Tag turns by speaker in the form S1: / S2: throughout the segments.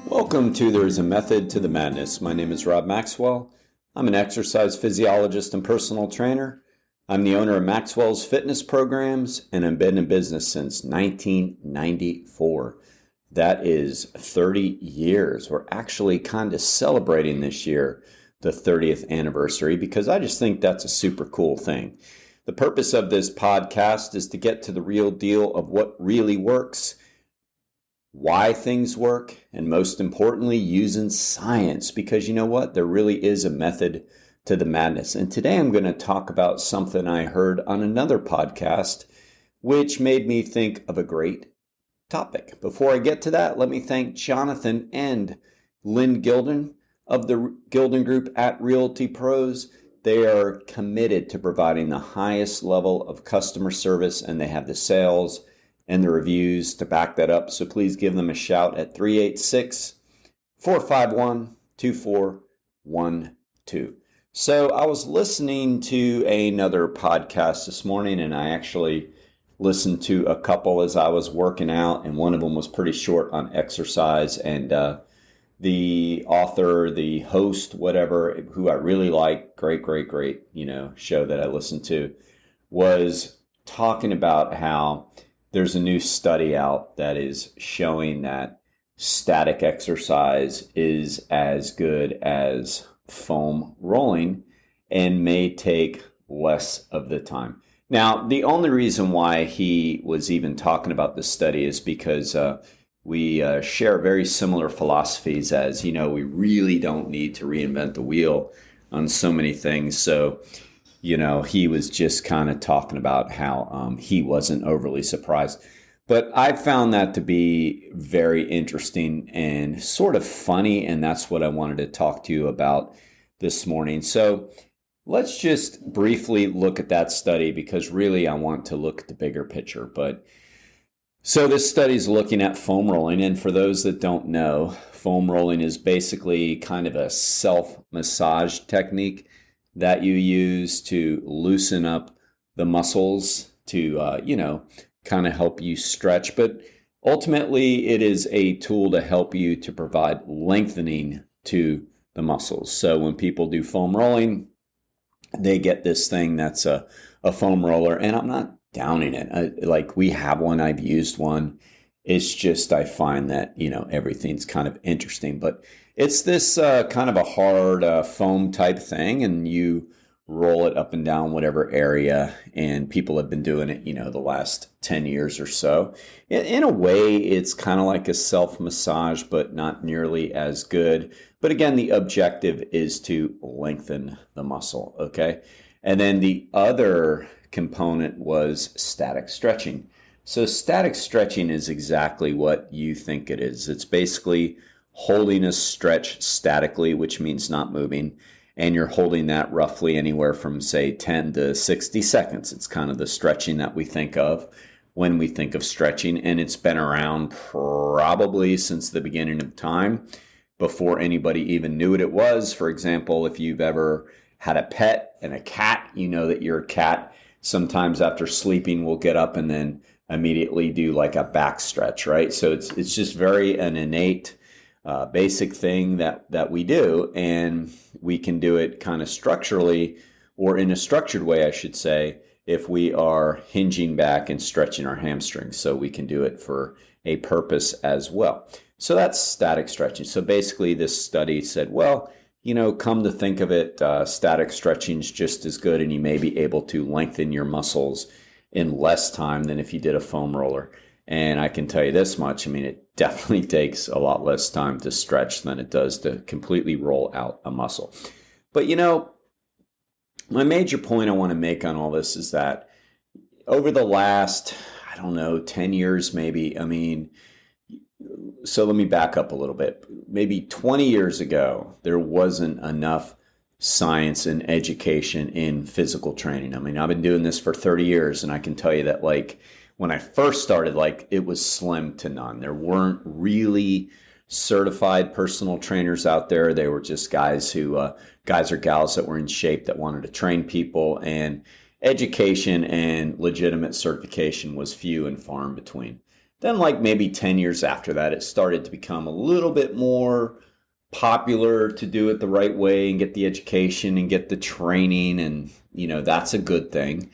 S1: Welcome to There is a Method to the Madness. My name is Rob Maxwell. I'm an exercise physiologist and personal trainer. I'm the owner of Maxwell's fitness programs, and I've been in business since 1994. That is 30 years. We're actually kind of celebrating this year the 30th anniversary because I just think that's a super cool thing. The purpose of this podcast is to get to the real deal of what really works, why things work, and most importantly, using science, because you know what? There really is a method to the madness. And today I'm going to talk about something I heard on another podcast, which made me think of a great topic. Before I get to that, let me thank Jonathan and Lynn Gilden of the Gilden Group at Realty Pros. They are committed to providing the highest level of customer service, and they have the sales and the reviews to back that up. So please give them a shout at 386-451-2412. So I was listening to another podcast this morning, and I actually listened to a couple as I was working out, and one of them was pretty short on exercise. And the author, the host, whatever, who I really like, great, show that I listened to, was talking about how there's a new study out that is showing that static exercise is as good as foam rolling and may take less of the time. Now, the only reason why he was even talking about this study is because we share very similar philosophies, as you know, we really don't need to reinvent the wheel on so many things. So he was just kind of talking about how he wasn't overly surprised. But I found that to be very interesting and sort of funny, and that's what I wanted to talk to you about this morning. So let's just briefly look at that study, because really I want to look at the bigger picture. So this study is looking at foam rolling, and for those that don't know, foam rolling is basically kind of a self-massage technique that you use to loosen up the muscles to, kind of help you stretch. But ultimately, it is a tool to help you to provide lengthening to the muscles. So when people do foam rolling, they get this thing that's a foam roller, and I'm not downing it. Like, we have one, I've used one. It's just, I find that, everything's kind of interesting, but it's this kind of a hard foam type thing, and you roll it up and down whatever area, and people have been doing it, the last 10 years or so. In a way, it's kind of like a self-massage, but not nearly as good. But again, the objective is to lengthen the muscle, okay? And then the other component was static stretching. So static stretching is exactly what you think it is. It's basically holding a stretch statically, which means not moving, and you're holding that roughly anywhere from, say, 10 to 60 seconds. It's kind of the stretching that we think of when we think of stretching, and it's been around probably since the beginning of time, before anybody even knew what it was. For example, if you've ever had a pet and a cat, you know that your cat sometimes after sleeping will get up and then immediately do like a back stretch, right? So it's just very an innate basic thing that we do, and we can do it kind of structurally, or in a structured way, I should say, if we are hinging back and stretching our hamstrings. So we can do it for a purpose as well. So that's static stretching. So basically this study said, well, come to think of it, static stretching is just as good, and you may be able to lengthen your muscles in less time than if you did a foam roller. And I can tell you this much, it definitely takes a lot less time to stretch than it does to completely roll out a muscle. But my major point I want to make on all this is that over the last, 10 years maybe, so let me back up a little bit. Maybe 20 years ago, there wasn't enough science and education in physical training. I've been doing this for 30 years, and I can tell you that, when I first started, it was slim to none. There weren't really certified personal trainers out there. They were just guys or gals that were in shape that wanted to train people, and education and legitimate certification was few and far in between. Then like maybe 10 years after that, it started to become a little bit more popular to do it the right way and get the education and get the training. And, that's a good thing.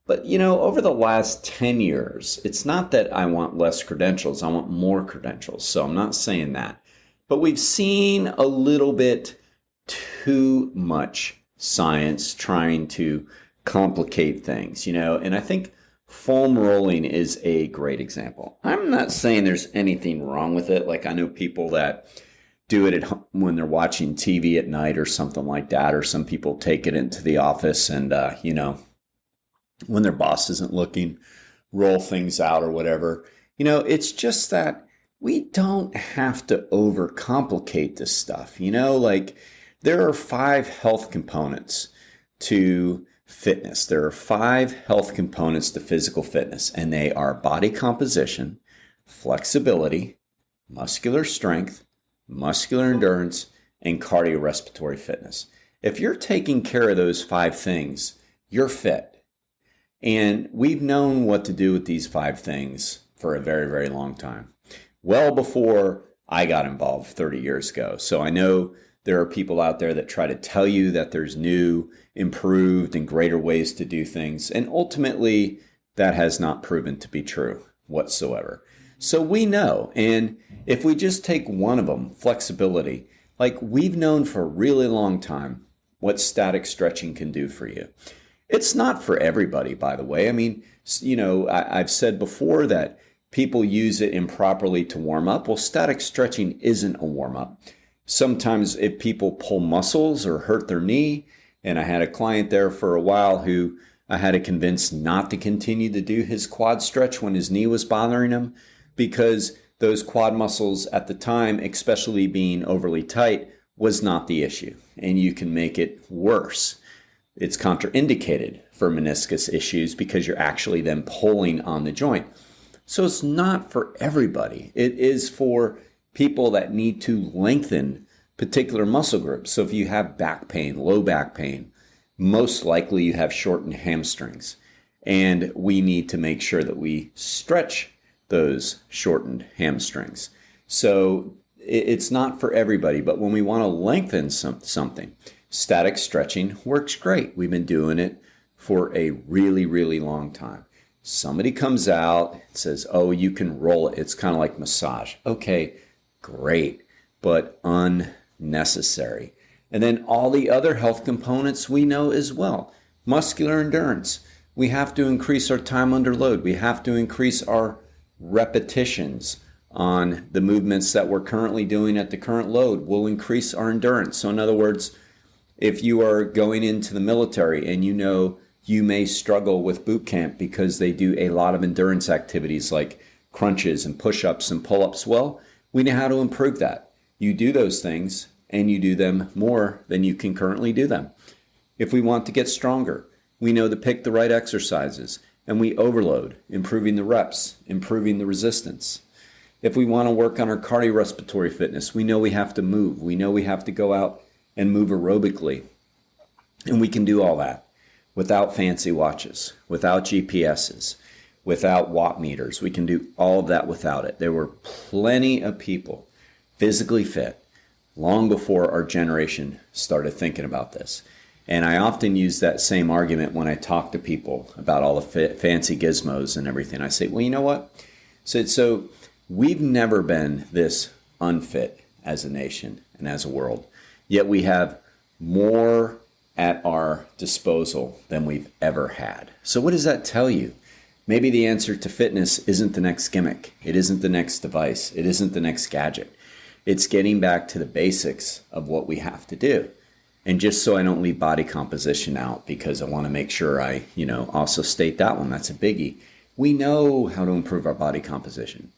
S1: But, over the last 10 years, it's not that I want less credentials. I want more credentials. So I'm not saying that. But we've seen a little bit too much science trying to complicate things, and I think foam rolling is a great example. I'm not saying there's anything wrong with it. Like I know people that do it at home when they're watching TV at night or something like that, or some people take it into the office and, when their boss isn't looking, roll things out or whatever. It's just that we don't have to overcomplicate this stuff. Like there are 5 health components to fitness. There are 5 health components to physical fitness, and they are body composition, flexibility, muscular strength, muscular endurance, and cardiorespiratory fitness. If you're taking care of those 5 things, you're fit. And we've known what to do with these 5 things for a very, very long time. Well before I got involved 30 years ago. So I know there are people out there that try to tell you that there's new, improved, and greater ways to do things. And ultimately, that has not proven to be true whatsoever. So we know. And if we just take one of them, flexibility, like we've known for a really long time what static stretching can do for you. It's not for everybody, by the way. I mean, I've said before that people use it improperly to warm up. Well, static stretching isn't a warm up. Sometimes if people pull muscles or hurt their knee, and I had a client there for a while who I had to convince not to continue to do his quad stretch when his knee was bothering him, because those quad muscles at the time, especially being overly tight, was not the issue. And you can make it worse. It's contraindicated for meniscus issues because you're actually then pulling on the joint. So it's not for everybody. It is for people that need to lengthen particular muscle groups. So if you have back pain, low back pain, most likely you have shortened hamstrings. And we need to make sure that we stretch those shortened hamstrings. So it's not for everybody, but when we want to lengthen something, static stretching works great. We've been doing it for a really, really long time. Somebody comes out and says, oh, you can roll it. It's kind of like massage. Okay, great, but unnecessary. And then all the other health components we know as well. Muscular endurance. We have to increase our time under load. We have to increase our repetitions on the movements that we're currently doing at the current load. Will increase our endurance. So in other words, if you are going into the military and you may struggle with boot camp because they do a lot of endurance activities like crunches and push-ups and pull-ups, well, we know how to improve that. You do those things and you do them more than you can currently do them. If we want to get stronger, we know to pick the right exercises and we overload, improving the reps, improving the resistance. If we want to work on our cardiorespiratory fitness, we know we have to move. We know we have to go out and move aerobically. And we can do all that without fancy watches, without GPSs, without watt meters. We can do all of that without it. There were plenty of people physically fit long before our generation started thinking about this. And I often use that same argument when I talk to people about all the fancy gizmos and everything. I say, well, you know what? So we've never been this unfit as a nation and as a world. Yet we have more at our disposal than we've ever had. So what does that tell you? Maybe the answer to fitness isn't the next gimmick. It isn't the next device. It isn't the next gadget. It's getting back to the basics of what we have to do. And just so I don't leave body composition out, because I want to make sure I, also state that one. That's a biggie. We know how to improve our body composition.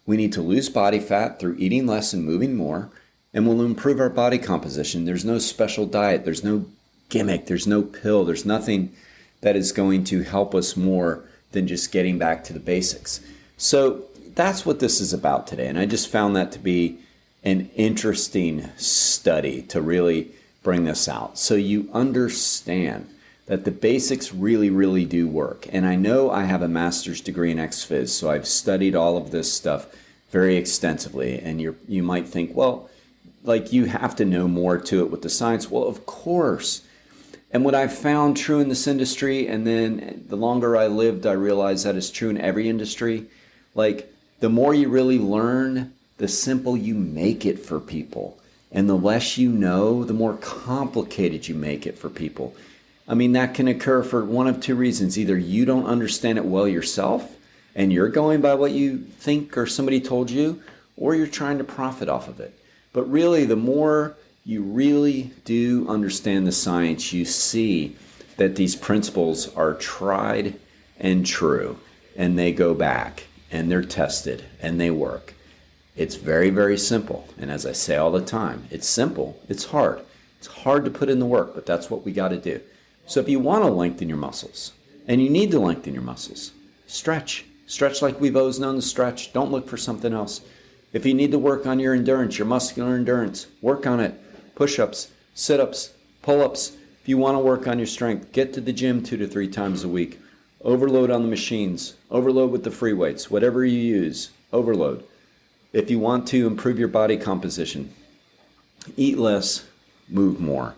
S1: We need to lose body fat through eating less and moving more, and we'll improve our body composition. There's no special diet. There's no gimmick. There's no pill. There's nothing that is going to help us more than just getting back to the basics. So that's what this is about today. And I just found that to be an interesting study to really bring this out. So you understand that the basics really, really do work. And I know I have a master's degree in ex-phys, so I've studied all of this stuff very extensively. And you might think, well, like you have to know more to it with the science. Well, of course. And what I've found true in this industry, and then the longer I lived, I realized that is true in every industry. Like the more you really learn, the simple you make it for people. And the less you know, the more complicated you make it for people. I mean, that can occur for one of two reasons. Either you don't understand it well yourself, and you're going by what you think or somebody told you, or you're trying to profit off of it. But really, the more you really do understand the science, you see that these principles are tried and true, and they go back, and they're tested, and they work. It's very, very simple. And as I say all the time, it's simple, it's hard. It's hard to put in the work, but that's what we got to do. So if you want to lengthen your muscles, and you need to lengthen your muscles, stretch. Stretch like we've always known to stretch. Don't look for something else. If you need to work on your endurance, your muscular endurance, work on it. Push-ups, sit-ups, pull-ups. If you want to work on your strength, get to the gym 2 to 3 times a week. Overload on the machines. Overload with the free weights. Whatever you use, overload. If you want to improve your body composition, eat less, move more.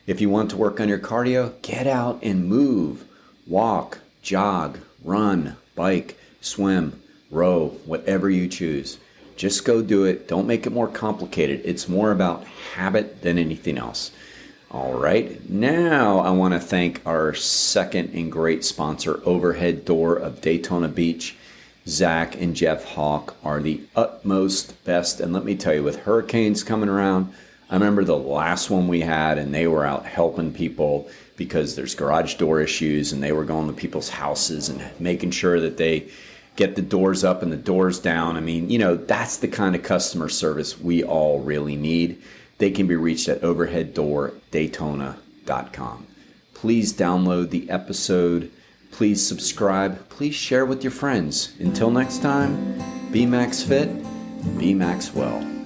S1: If you want to work on your cardio, get out and move. Walk, jog, run, bike, swim, row, whatever you choose. Just go do it. Don't make it more complicated. It's more about habit than anything else. All right. Now I want to thank our second and great sponsor, Overhead Door of Daytona Beach. Zach and Jeff Hawk are the utmost best. And let me tell you, with hurricanes coming around, I remember the last one we had, and they were out helping people because there's garage door issues, and they were going to people's houses and making sure that they get the doors up and the doors down. I mean, that's the kind of customer service we all really need. They can be reached at overheaddooردaytona.com. Please download the episode. Please subscribe. Please share with your friends. Until next time, be Max Fit, be Maxwell.